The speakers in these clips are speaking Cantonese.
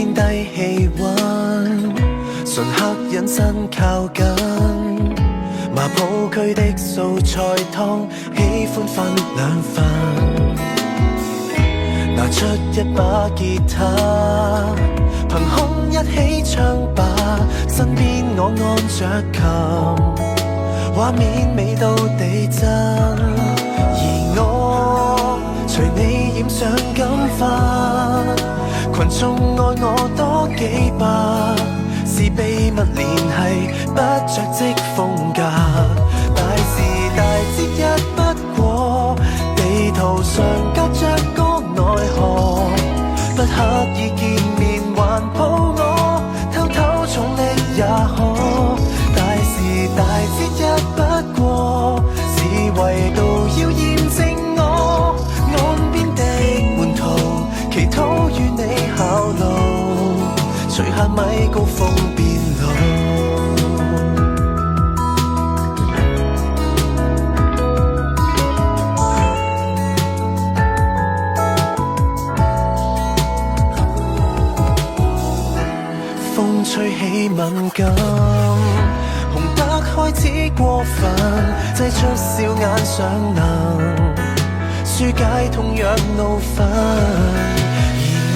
天低氣溫，純刻隱身靠近，麻抱區的素菜湯，喜歡分兩份。拿出一把吉他，憑空一起唱吧，身邊我按着琴，畫面美到地震，而我隨你染上金髮，群眾愛我多幾百，是秘密聯繫不着跡風格，大時大節一不過，地圖上隔着個奈何，不刻意見面還抱我，偷偷寵溺也可，大時大節一不過，是為到要驗證我岸邊的門徒，祈禱與你效勞，除下米高峰變老。風吹起敏感，紅得開始過分，擠出笑眼尚能紓解痛若怒憤，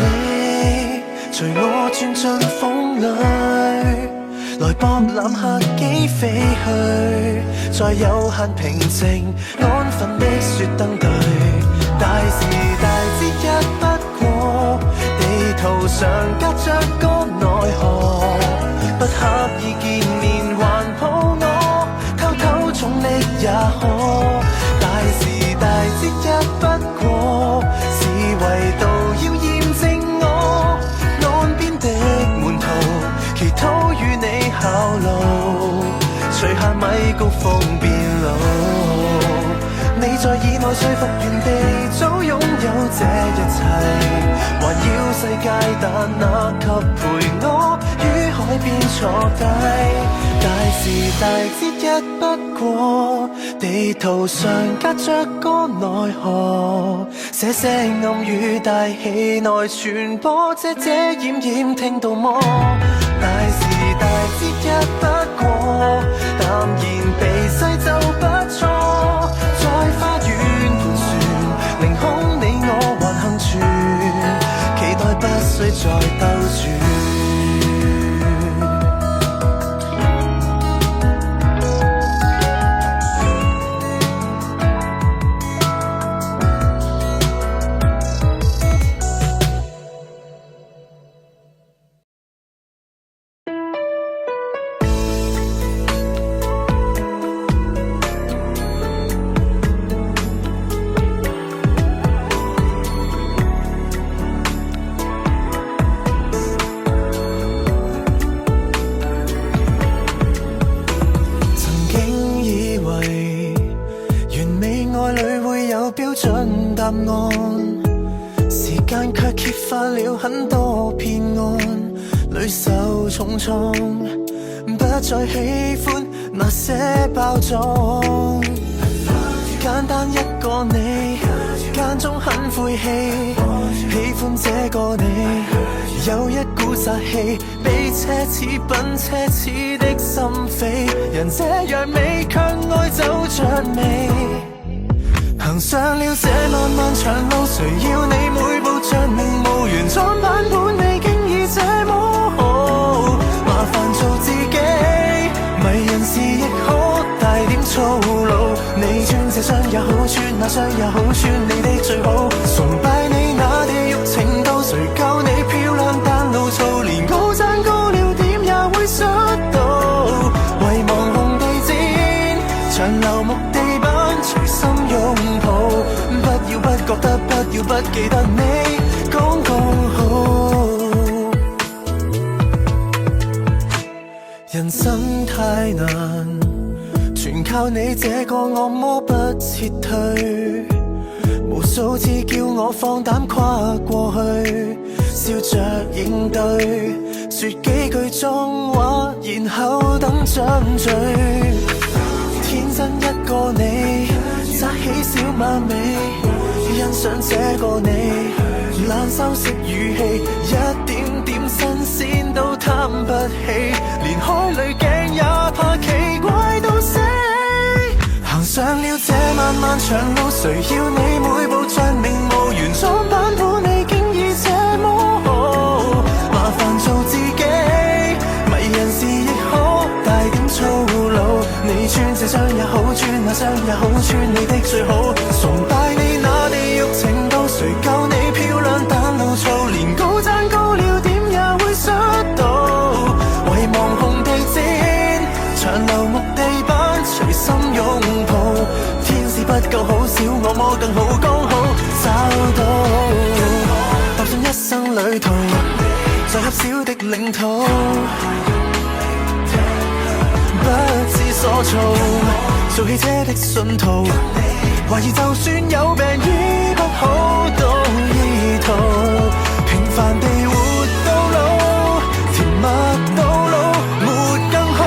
而你隨我鑽進風裏，來博覽客機飛去，在有限平靜安分的雪燈對，大時大節一不過，地圖上隔着個奈何，不刻意見面還抱我，偷偷寵溺也可，大時大節一不過，是為到要驗證我岸邊的門徒，祈禱與你效勞，除下米高峰變老，你在意內說服原地早擁有這一切，環繞世界但那及陪我於海邊坐低，大時大節一不過，地圖上隔着個奈何，寫些暗語大氣內傳播，遮遮掩掩聽到麼？大時大節一不過，淡然避世就不錯，在花園盤旋，凌空你我還幸存，期待不需再兜轉。時間卻揭發了很多騙案，屢受重創，不再喜歡那些包裝。簡單一個你，間中很晦氣，喜歡這個你，有一股殺氣，比奢侈品奢侈的心扉，人這樣美卻愛走着味。行上了這漫漫長路，誰要你每步像名模原裝版本，你經已這麼好，麻煩做自己，迷人時亦可帶點粗魯，你穿這雙也好穿，那雙也好穿，你的最好，崇拜你那地獄程度，誰夠你漂亮但怒躁，連高踭高了點也會摔倒，遺忘紅地毯，長流木地板，隨心擁抱，不要不覺得，不要不記得你剛剛好。人生太難，全靠你這個惡魔不撤退，無數次叫我放膽跨過去，笑着應對，說幾句髒話，然後等張嘴。天真一個你，紮起小馬尾，欣賞這個你，懶修飾語氣，一點點新鮮都貪不起，連開濾鏡也怕奇怪到死。行上了這漫漫長路，誰要你每步像名模原裝版本，你竟已這麼好，麻煩做自己，迷人時亦可帶點粗魯。你穿這雙也好，穿那雙也好，穿你的最好。崇拜你那地獄程度，誰教你漂亮但怒燥，連高踭高了點也會摔倒。遺忘紅地毯，長流木地板，隨心擁抱。天使不夠好，小惡魔更好，剛好找到。踏上一生旅途，在狹小的領土，不知所措，做汽車的信徒，懷疑就算有病醫不好都醫肚，平凡地活到老，甜蜜到老，沒更好。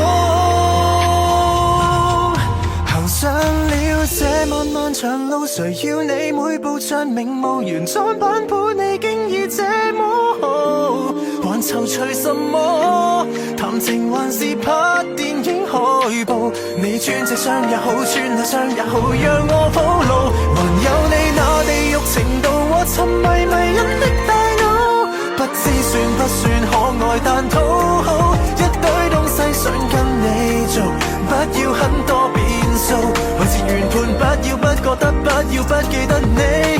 行上了這漫漫長路，誰要你每步像名模原裝版本，你竟已這麼好，還躊躇什麼？談情還是拍電影海報？你穿這雙也好，穿那雙也好，讓我鋪路。還有你那地獄程度和沉迷迷人的大腦，不知算不算可愛但討好，一堆東西想跟你做，不要很多變數，維持原判，不要不覺得，不要不記得你。